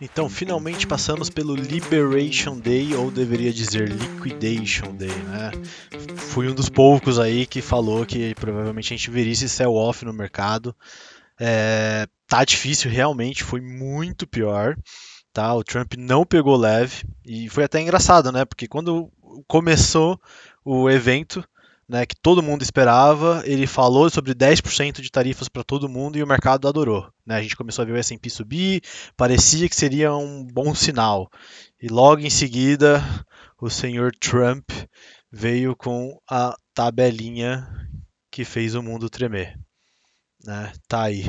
Então, finalmente passamos pelo Liberation Day, ou deveria dizer Liquidation Day, né? Fui um dos poucos aí que falou que provavelmente a gente veria esse sell-off no mercado. Tá difícil, realmente, foi muito pior, tá? O Trump não pegou leve e foi até engraçado, né? Porque quando começou o evento, né, que todo mundo esperava, ele falou sobre 10% de tarifas para todo mundo e o mercado adorou, né? A gente começou a ver o S&P subir, parecia que seria um bom sinal. E logo em seguida, o senhor Trump veio com a tabelinha que fez o mundo tremer, né? Tá aí,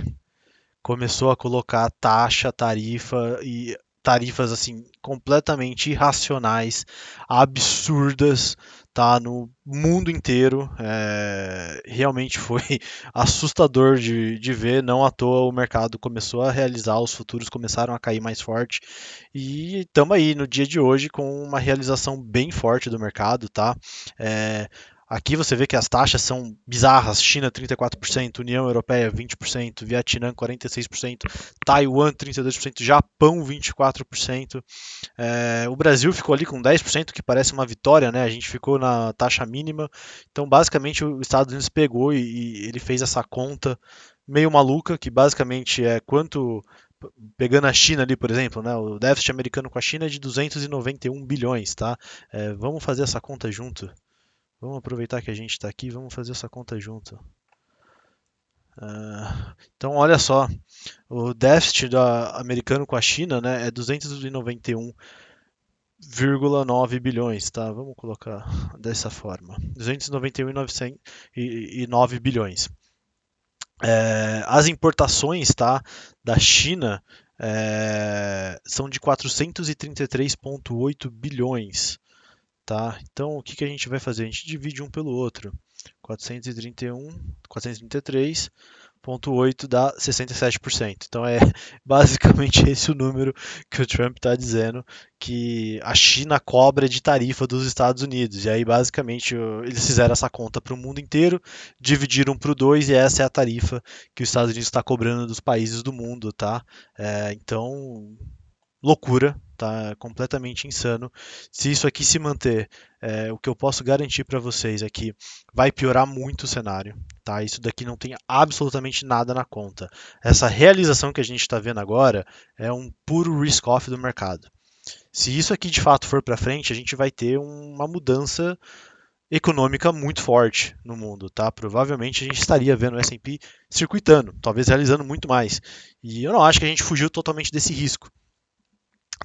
começou a colocar taxa, tarifa e tarifas assim completamente irracionais, absurdas, tá no mundo inteiro. Realmente foi assustador de ver. Não à toa o mercado começou a realizar, os futuros começaram a cair mais forte e estamos aí no dia de hoje com uma realização bem forte do mercado, tá? É, Aqui você vê que as taxas são bizarras: China 34%, União Europeia 20%, Vietnã 46%, Taiwan 32%, Japão 24%. O Brasil ficou ali com 10%, que parece uma vitória, né? A gente ficou na taxa mínima. Então, basicamente, os Estados Unidos pegou e ele fez essa conta meio maluca, que basicamente é quanto, pegando a China ali, por exemplo, né? O déficit americano com a China é de 291 bilhões, tá? Vamos fazer essa conta junto. Vamos aproveitar que a gente está aqui, vamos fazer essa conta junto. Então, olha só, o déficit americano com a China, né, é 291,9 bilhões, tá? Vamos colocar dessa forma: 291,9 bilhões. As importações, tá, da China são de 433,8 bilhões, tá? Então, o que que a gente vai fazer? A gente divide um pelo outro. 433,8 dá 67%. Então é basicamente esse o número que o Trump está dizendo que a China cobra de tarifa dos Estados Unidos. E aí basicamente eles fizeram essa conta para o mundo inteiro, dividiram por dois e essa é a tarifa que os Estados Unidos está cobrando dos países do mundo, tá? Então, loucura, tá completamente insano. Se isso aqui se manter, o que eu posso garantir para vocês é que vai piorar muito o cenário, tá? Isso daqui não tem absolutamente nada na conta. Essa realização que a gente está vendo agora é um puro risk-off do mercado. Se isso aqui de fato for para frente, a gente vai ter uma mudança econômica muito forte no mundo, tá? Provavelmente a gente estaria vendo o S&P circuitando, talvez realizando muito mais. E eu não acho que a gente fugiu totalmente desse risco.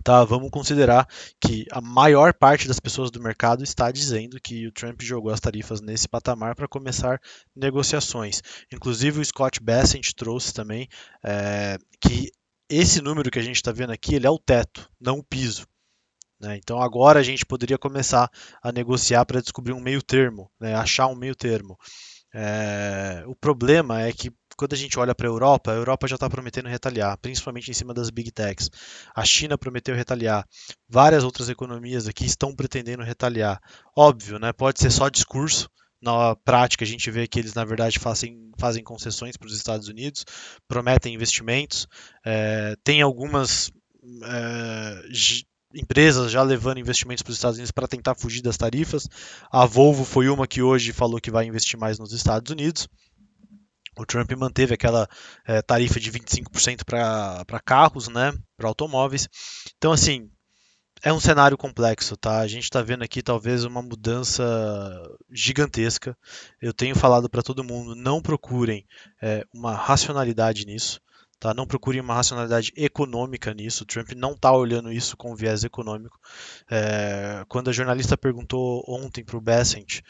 Tá, vamos considerar que a maior parte das pessoas do mercado está dizendo que o Trump jogou as tarifas nesse patamar para começar negociações. Inclusive o Scott Bessent trouxe também que esse número que a gente está vendo aqui, ele é o teto, não o piso, né? Então agora a gente poderia começar a negociar para descobrir um meio termo, né? Achar um meio termo. O problema é que quando a gente olha para a Europa já está prometendo retaliar, principalmente em cima das big techs. A China prometeu retaliar, várias outras economias aqui estão pretendendo retaliar. Óbvio, né? Pode ser só discurso. Na prática, a gente vê que eles, na verdade, fazem concessões para os Estados Unidos, prometem investimentos. Tem algumas é, empresas já levando investimentos para os Estados Unidos para tentar fugir das tarifas. A Volvo foi uma que hoje falou que vai investir mais nos Estados Unidos. O Trump manteve aquela tarifa de 25% para carros, né, para automóveis. Então, assim, é um cenário complexo, tá? A gente está vendo aqui talvez uma mudança gigantesca. Eu tenho falado para todo mundo: não procurem uma racionalidade nisso. Tá? Não procurem uma racionalidade econômica nisso. O Trump não está olhando isso com viés econômico. Quando a jornalista perguntou ontem para o Bessent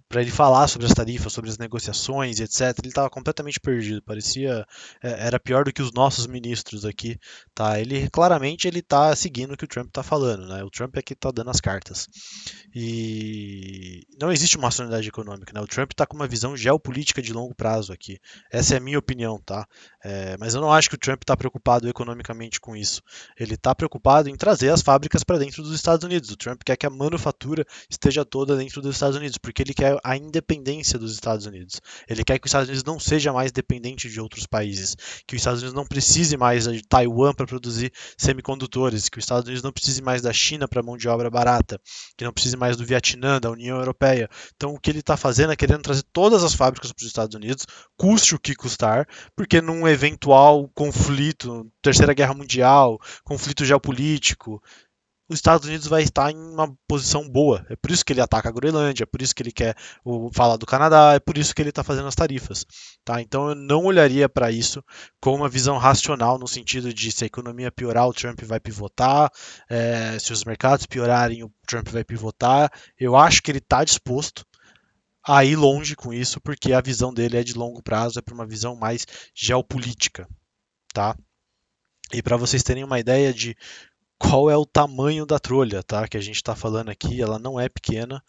para ele falar sobre as tarifas, sobre as negociações, etc. Ele estava completamente perdido, parecia era pior do que os nossos ministros aqui, tá? Ele claramente ele está seguindo o que o Trump está falando, né? O Trump é que está dando as cartas. E não existe uma racionalidade econômica, né? O Trump está com uma visão geopolítica de longo prazo aqui. Essa é a minha opinião, tá? Mas eu não acho que o Trump está preocupado economicamente com isso. Ele está preocupado em trazer as fábricas para dentro dos Estados Unidos. O Trump quer que a manufatura esteja toda dentro dos Estados Unidos, porque ele quer a independência dos Estados Unidos. Ele quer que os Estados Unidos não seja mais dependente de outros países, que os Estados Unidos não precise mais de Taiwan para produzir semicondutores, que os Estados Unidos não precise mais da China para mão de obra barata, que não precise mais do Vietnã, da União Europeia. Então o que ele está fazendo é querendo trazer todas as fábricas para os Estados Unidos, custe o que custar, porque num eventual conflito, Terceira Guerra Mundial, conflito geopolítico, os Estados Unidos vai estar em uma posição boa. É por isso que ele ataca a Groenlândia, é por isso que ele quer falar do Canadá, é por isso que ele está fazendo as tarifas. Tá? Então eu não olharia para isso com uma visão racional, no sentido de se a economia piorar, o Trump vai pivotar, se os mercados piorarem, o Trump vai pivotar. Eu acho que ele está disposto a ir longe com isso, porque a visão dele é de longo prazo, é para uma visão mais geopolítica. Tá? E para vocês terem uma ideia de qual é o tamanho da trolha, tá? Que a gente está falando aqui, ela não é pequena.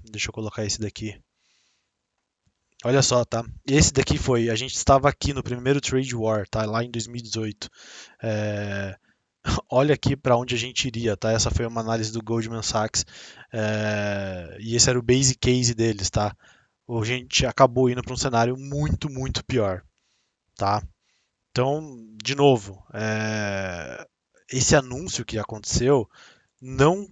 Deixa eu colocar esse daqui. Olha só, tá? Esse daqui foi, a gente estava aqui no primeiro Trade War, tá? Lá em 2018. Olha aqui para onde a gente iria, tá? Essa foi uma análise do Goldman Sachs e esse era o basic case deles, tá? A gente acabou indo para um cenário muito, muito pior, tá? Então, de novo, esse anúncio que aconteceu, não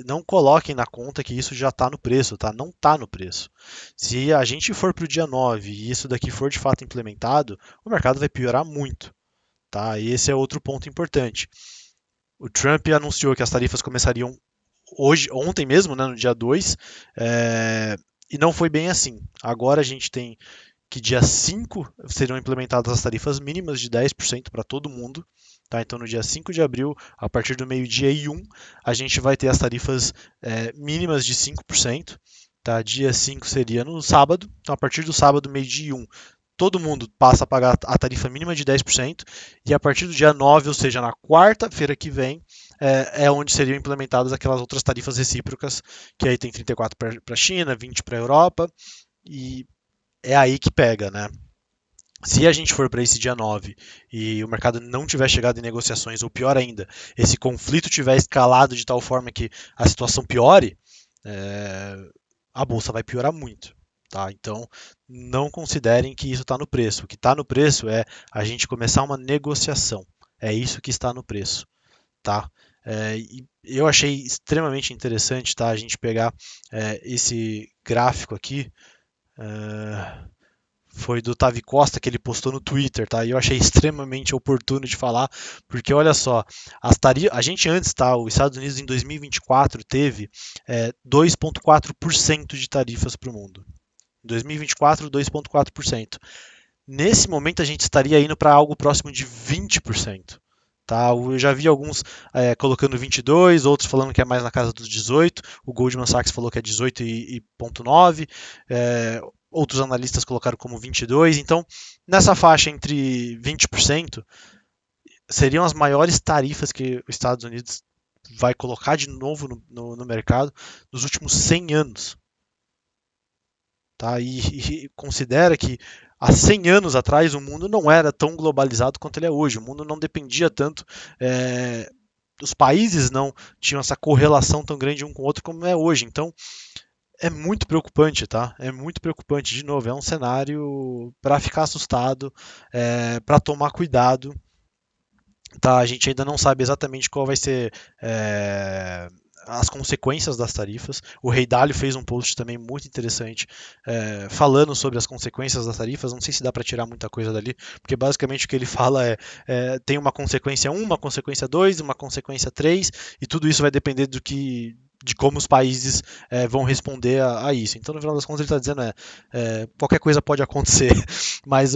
não coloquem na conta que isso já está no preço, tá? Não está no preço. Se a gente for para o dia 9 e isso daqui for de fato implementado, o mercado vai piorar muito, tá? E esse é outro ponto importante. O Trump anunciou que as tarifas começariam ontem mesmo, né, no dia 2, e não foi bem assim. Agora a gente tem que dia 5 serão implementadas as tarifas mínimas de 10% para todo mundo. Tá? Então, no dia 5 de abril, a partir do meio-dia e 1, a gente vai ter as tarifas mínimas de 5%. Tá? Dia 5 seria no sábado. Então, a partir do sábado, meio-dia e 1, todo mundo passa a pagar a tarifa mínima de 10%. E a partir do dia 9, ou seja, na quarta-feira que vem, onde seriam implementadas aquelas outras tarifas recíprocas, que aí tem 34 para a China, 20 para a Europa. E é aí que pega, né? Se a gente for para esse dia 9 e o mercado não tiver chegado em negociações, ou pior ainda, esse conflito tiver escalado de tal forma que a situação piore, a bolsa vai piorar muito. Tá? Então, não considerem que isso está no preço. O que está no preço é a gente começar uma negociação. É isso que está no preço. Tá? E eu achei extremamente interessante, tá, a gente pegar esse gráfico aqui. Foi do Tavi Costa que ele postou no Twitter, tá? E eu achei extremamente oportuno de falar, porque olha só, a gente antes, tá? Os Estados Unidos em 2024 teve 2,4% de tarifas para o mundo. Em 2024, 2,4%. Nesse momento a gente estaria indo para algo próximo de 20%. Tá? Eu já vi alguns colocando 22, outros falando que é mais na casa dos 18. O Goldman Sachs falou que é 18,9. Outros analistas colocaram como 22. Então, nessa faixa entre 20%, seriam as maiores tarifas que os Estados Unidos vai colocar de novo no mercado nos últimos 100 anos. Tá? E considera que há 100 anos atrás o mundo não era tão globalizado quanto ele é hoje. O mundo não dependia tanto, os países não tinham essa correlação tão grande um com o outro como é hoje. Então é muito preocupante, tá? É muito preocupante. De novo, é um cenário para ficar assustado, para tomar cuidado. Tá? A gente ainda não sabe exatamente qual vai ser as consequências das tarifas. O Rei Dalio fez um post também muito interessante falando sobre as consequências das tarifas. Não sei se dá para tirar muita coisa dali, porque basicamente o que ele fala tem uma consequência 1, uma consequência 2, uma consequência 3, e tudo isso vai depender de como os países vão responder a isso. Então, no final das contas, ele está dizendo qualquer coisa pode acontecer, mas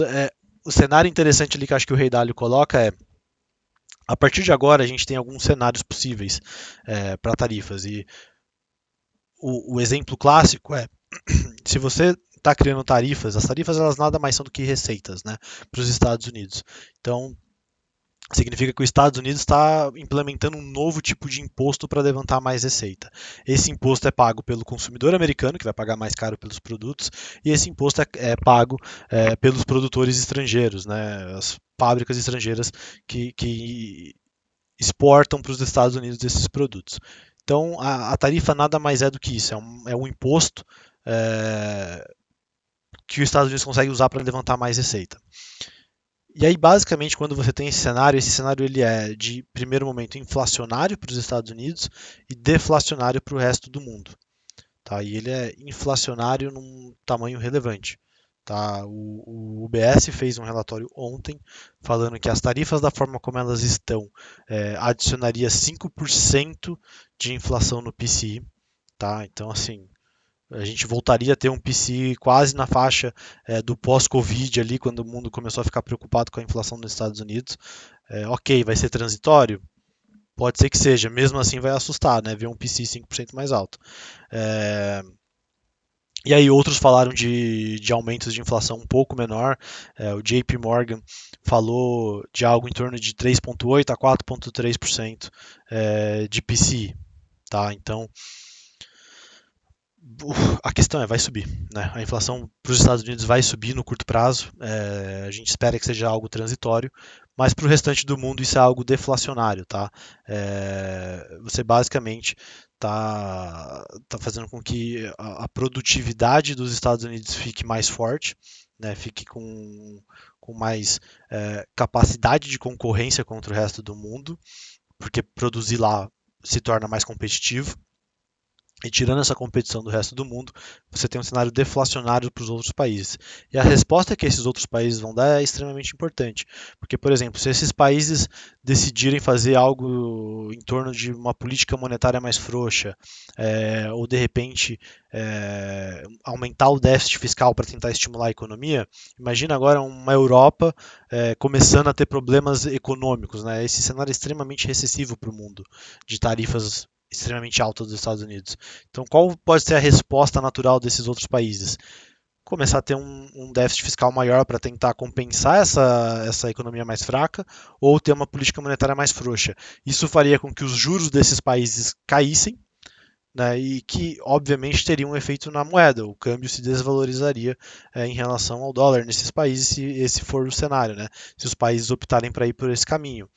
o cenário interessante ali que eu acho que o Rei Dalio coloca a partir de agora, a gente tem alguns cenários possíveis para tarifas. E o exemplo clássico se você está criando tarifas, as tarifas elas nada mais são do que receitas, né, para os Estados Unidos. Então, significa que os Estados Unidos está implementando um novo tipo de imposto para levantar mais receita. Esse imposto é pago pelo consumidor americano, que vai pagar mais caro pelos produtos, e esse imposto é pago pelos produtores estrangeiros, né, as fábricas estrangeiras que exportam para os Estados Unidos esses produtos. Então, a tarifa nada mais é do que isso, é um imposto é, que os Estados Unidos consegue usar para levantar mais receita. E aí, basicamente, quando você tem esse cenário ele é de primeiro momento inflacionário para os Estados Unidos e deflacionário para o resto do mundo. Tá? E ele é inflacionário num tamanho relevante. Tá? O UBS fez um relatório ontem falando que as tarifas da forma como elas estão adicionaria 5% de inflação no PCI. Tá? Então, assim, a gente voltaria a ter um PCI quase na faixa do pós-Covid ali, quando o mundo começou a ficar preocupado com a inflação nos Estados Unidos. Ok, vai ser transitório? Pode ser que seja, mesmo assim vai assustar, né? Ver um PCI 5% mais alto. É, e aí outros falaram de aumentos de inflação um pouco menor. O JP Morgan falou de algo em torno de 3,8 a 4,3% de PCI. Tá? Então, a questão vai subir. Né? A inflação para os Estados Unidos vai subir no curto prazo. A gente espera que seja algo transitório, mas para o restante do mundo isso é algo deflacionário. Tá? Você basicamente tá fazendo com que a produtividade dos Estados Unidos fique mais forte, né? Fique com mais capacidade de concorrência contra o resto do mundo, porque produzir lá se torna mais competitivo. E tirando essa competição do resto do mundo, você tem um cenário deflacionário para os outros países. E a resposta que esses outros países vão dar é extremamente importante. Porque, por exemplo, se esses países decidirem fazer algo em torno de uma política monetária mais frouxa, ou de repente aumentar o déficit fiscal para tentar estimular a economia, imagina agora uma Europa começando a ter problemas econômicos. Né? Esse cenário é extremamente recessivo para o mundo, de tarifas extremamente alta dos Estados Unidos. Então, qual pode ser a resposta natural desses outros países? Começar a ter um déficit fiscal maior para tentar compensar essa economia mais fraca ou ter uma política monetária mais frouxa. Isso faria com que os juros desses países caíssem, né, e que, obviamente, teria um efeito na moeda. O câmbio se desvalorizaria em relação ao dólar nesses países, se esse for o cenário, né, se os países optarem para ir por esse caminho.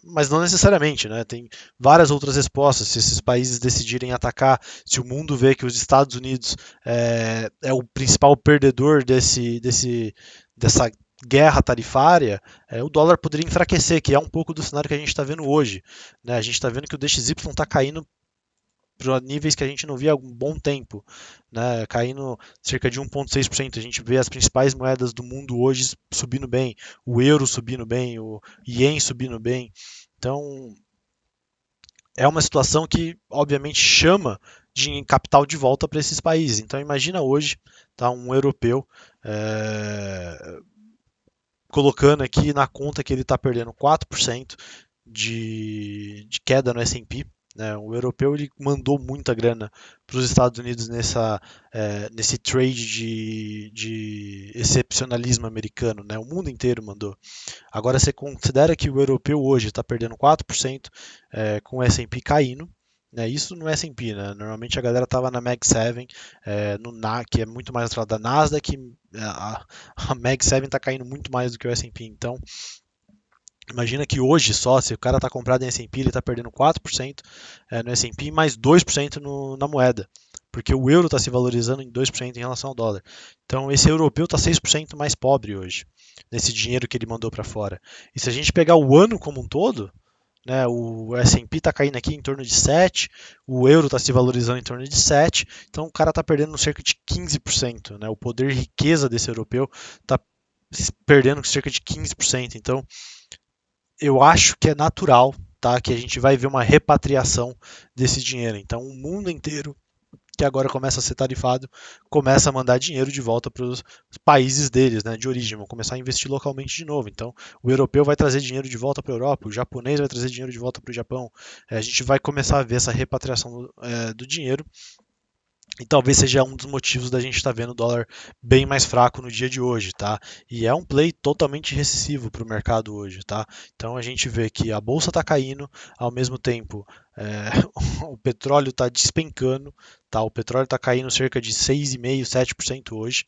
Mas não necessariamente, né? Tem várias outras respostas. Se esses países decidirem atacar, se o mundo vê que os Estados Unidos é o principal perdedor dessa guerra tarifária, o dólar poderia enfraquecer, que é um pouco do cenário que a gente está vendo hoje. Né? A gente está vendo que o DXY está caindo para níveis que a gente não via há um bom tempo, né? Caindo cerca de 1,6%. A gente vê as principais moedas do mundo hoje subindo bem, o euro subindo bem, o ien subindo bem. Então, é uma situação que, obviamente, chama de capital de volta para esses países. Então, imagina hoje um europeu colocando aqui na conta que ele está perdendo 4% de queda no S&P. Né? O europeu ele mandou muita grana para os Estados Unidos nesse trade de excepcionalismo americano. Né? O mundo inteiro mandou. Agora você considera que o europeu hoje está perdendo 4% com o S&P caindo. Né? Isso no S&P, né? Normalmente a galera estava na Mag 7, que é muito mais atrás da Nasdaq. A Mag 7 está caindo muito mais do que o S&P. Então, imagina que hoje só, se o cara está comprado em S&P, ele está perdendo 4% no S&P e mais 2% na moeda. Porque o euro está se valorizando em 2% em relação ao dólar. Então, esse europeu está 6% mais pobre hoje, nesse dinheiro que ele mandou para fora. E se a gente pegar o ano como um todo, né, o S&P está caindo aqui em torno de 7, o euro está se valorizando em torno de 7, então o cara está perdendo cerca de 15%. Né, o poder de riqueza desse europeu está perdendo cerca de 15%. Então, eu acho que é natural, tá, que a gente vai ver uma repatriação desse dinheiro. Então, o mundo inteiro que agora começa a ser tarifado, começa a mandar dinheiro de volta para os países deles, né, de origem, vão começar a investir localmente de novo. Então, o europeu vai trazer dinheiro de volta para a Europa, o japonês vai trazer dinheiro de volta para o Japão. A gente vai começar a ver essa repatriação do dinheiro. E talvez seja um dos motivos da gente estar vendo o dólar bem mais fraco no dia de hoje, tá? E é um play totalmente recessivo para o mercado hoje, tá? Então a gente vê que a bolsa está caindo, ao mesmo tempo o petróleo está despencando, tá? O petróleo está caindo cerca de 6,5%, 7% hoje.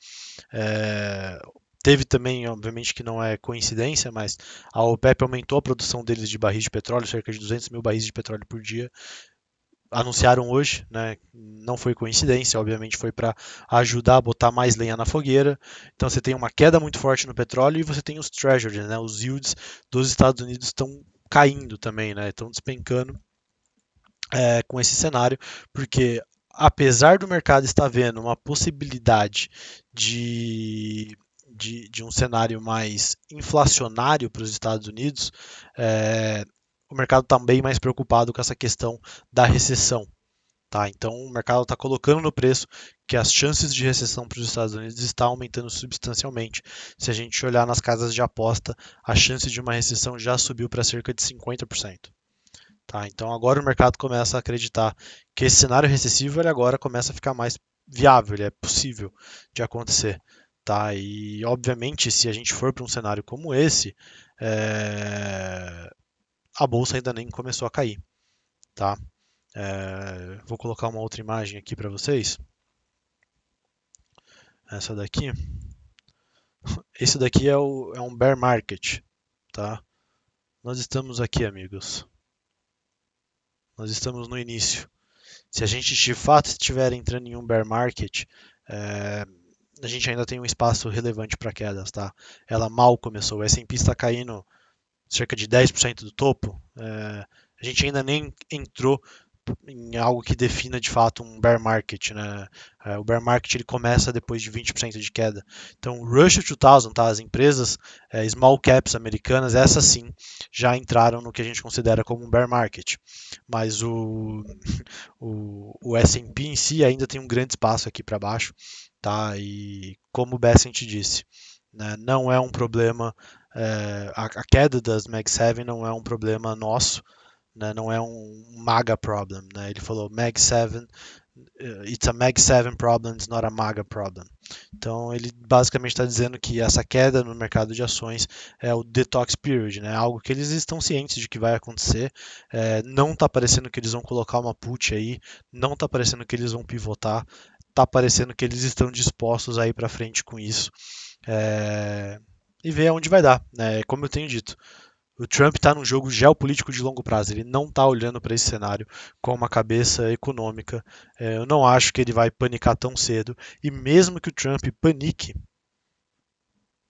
Teve também, obviamente que não é coincidência, mas a OPEP aumentou a produção deles de barris de petróleo, cerca de 200 mil barris de petróleo por dia, anunciaram hoje, né? Não foi coincidência, obviamente foi para ajudar a botar mais lenha na fogueira. Então você tem uma queda muito forte no petróleo e você tem os treasuries, né? Os yields dos Estados Unidos estão caindo também, né? Estão despencando com esse cenário, porque apesar do mercado estar vendo uma possibilidade de, de um cenário mais inflacionário para os Estados Unidos, o mercado está bem mais preocupado com essa questão da recessão. Tá? Então o mercado está colocando no preço que as chances de recessão para os Estados Unidos estão aumentando substancialmente. Se a gente olhar nas casas de aposta, a chance de uma recessão já subiu para cerca de 50%. Tá? Então agora o mercado começa a acreditar que esse cenário recessivo ele agora começa a ficar mais viável, ele é possível de acontecer. Tá? E obviamente, se a gente for para um cenário como esse, a bolsa ainda nem começou a cair. Tá? Vou colocar uma outra imagem aqui para vocês. Essa daqui. Esse daqui é um bear market. Tá? Nós estamos aqui, amigos. Nós estamos no início. Se a gente de fato estiver entrando em um bear market, é, a gente ainda tem um espaço relevante para quedas, tá? Ela mal começou, o S&P está caindo cerca de 10% do topo, a gente ainda nem entrou em algo que defina de fato um bear market, né? O bear market ele começa depois de 20% de queda. Então, o Russell 2000, tá? As empresas small caps americanas, essas sim já entraram no que a gente considera como um bear market. Mas o S&P em si ainda tem um grande espaço aqui para baixo, tá? E como o Bessent disse, né, não é um problema, a queda das Mag 7 não é um problema nosso, né, não é um MAGA problem, né? Ele falou Mag 7, it's a Mag 7 problem, it's not a MAGA problem. Então ele basicamente está dizendo que essa queda no mercado de ações é o detox period, né? Algo que eles estão cientes de que vai acontecer. Não está parecendo que eles vão colocar uma put aí, não está parecendo que eles vão pivotar, está parecendo que eles estão dispostos a ir para frente com isso. E ver aonde vai dar, né? Como eu tenho dito, o Trump está num jogo geopolítico de longo prazo. Ele não está olhando para esse cenário com uma cabeça econômica. Eu não acho que ele vai panicar tão cedo. E mesmo que o Trump panique,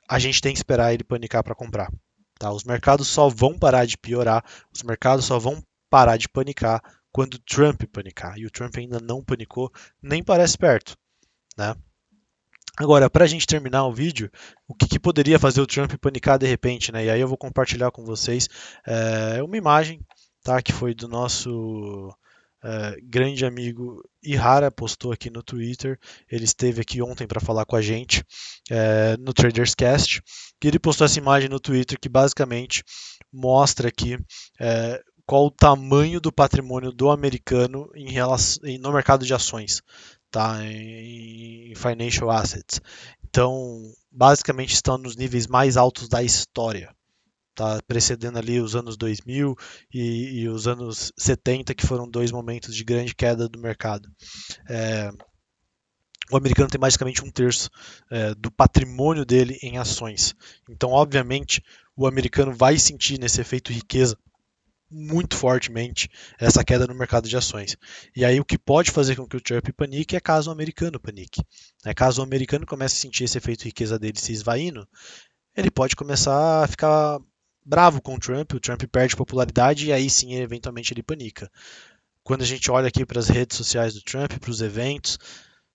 a gente tem que esperar ele panicar para comprar. Tá? Os mercados só vão parar de piorar, os mercados só vão parar de panicar quando o Trump panicar. E o Trump ainda não panicou, nem parece perto. Né? Agora, para a gente terminar o vídeo, o que poderia fazer o Trump panicar de repente, né? E aí eu vou compartilhar com vocês uma imagem, tá? Que foi do nosso grande amigo Ihara, postou aqui no Twitter. Ele esteve aqui ontem para falar com a gente no Traders Cast. E ele postou essa imagem no Twitter que basicamente mostra aqui qual o tamanho do patrimônio do americano no mercado de ações, tá? Em financial assets. Então, basicamente estão nos níveis mais altos da história. Tá precedendo ali os anos 2000 e os anos 70, que foram dois momentos de grande queda do mercado. O americano tem basicamente um terço do patrimônio dele em ações. Então, obviamente, o americano vai sentir nesse efeito riqueza muito fortemente essa queda no mercado de ações. E aí o que pode fazer com que o Trump panique é caso o americano panique. Caso o americano comece a sentir esse efeito riqueza dele se esvaindo, ele pode começar a ficar bravo com o Trump perde popularidade e aí sim, eventualmente ele panica. Quando a gente olha aqui para as redes sociais do Trump, para os eventos,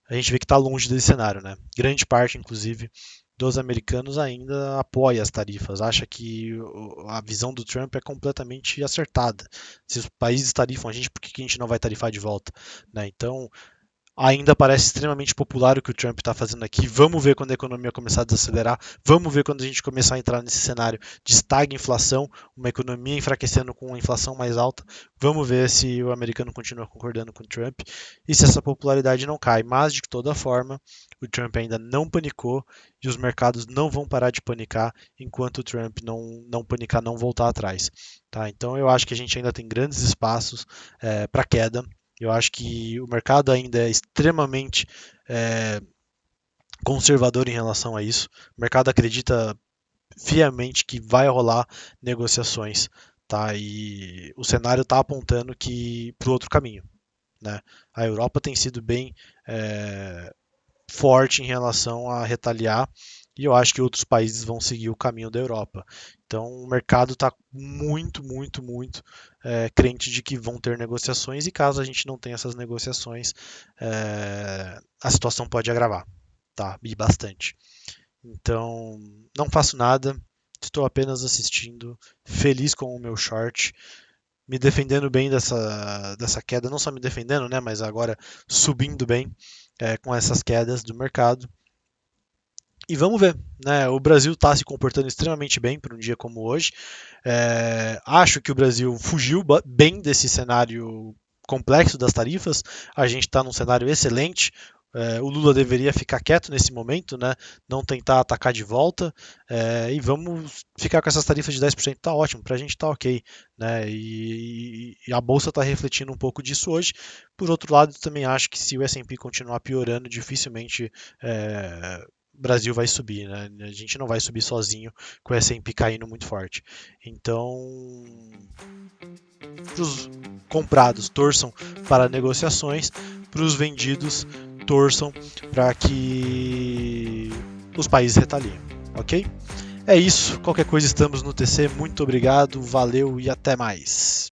a gente vê que está longe desse cenário, né? Grande parte, inclusive, dos americanos ainda apoia as tarifas, acha que a visão do Trump é completamente acertada. Se os países tarifam a gente, por que a gente não vai tarifar de volta? Né? Então, ainda parece extremamente popular o que o Trump está fazendo aqui. Vamos ver quando a economia começar a desacelerar. Vamos ver quando a gente começar a entrar nesse cenário de estagflação, uma economia enfraquecendo com uma inflação mais alta. Vamos ver se o americano continua concordando com o Trump e se essa popularidade não cai. Mas, de toda forma, o Trump ainda não panicou e os mercados não vão parar de panicar enquanto o Trump não panicar, não voltar atrás. Tá? Então, eu acho que a gente ainda tem grandes espaços para queda. Eu acho que o mercado ainda é extremamente conservador em relação a isso. O mercado acredita fielmente que vai rolar negociações, tá? E o cenário está apontando que para o outro caminho. né? A Europa tem sido bem forte em relação a retaliar e eu acho que outros países vão seguir o caminho da Europa. Então o mercado está muito, muito, muito crente de que vão ter negociações e caso a gente não tenha essas negociações, a situação pode agravar, tá? E bastante. Então não faço nada, estou apenas assistindo, feliz com o meu short, me defendendo bem dessa queda, não só me defendendo, né, mas agora subindo bem com essas quedas do mercado. E vamos ver, né? O Brasil está se comportando extremamente bem para um dia como hoje. Acho que o Brasil fugiu bem desse cenário complexo das tarifas. A gente está num cenário excelente. O Lula deveria ficar quieto nesse momento, né? Não tentar atacar de volta. E vamos ficar com essas tarifas de 10%, tá ótimo, para a gente tá ok. Né? E a Bolsa está refletindo um pouco disso hoje. Por outro lado, também acho que se o S&P continuar piorando, dificilmente o Brasil vai subir, né? A gente não vai subir sozinho com o S&P caindo muito forte. Então, para os comprados, torçam para negociações, para os vendidos, torçam para que os países retaliem, ok? É isso, qualquer coisa estamos no TC, muito obrigado, valeu e até mais.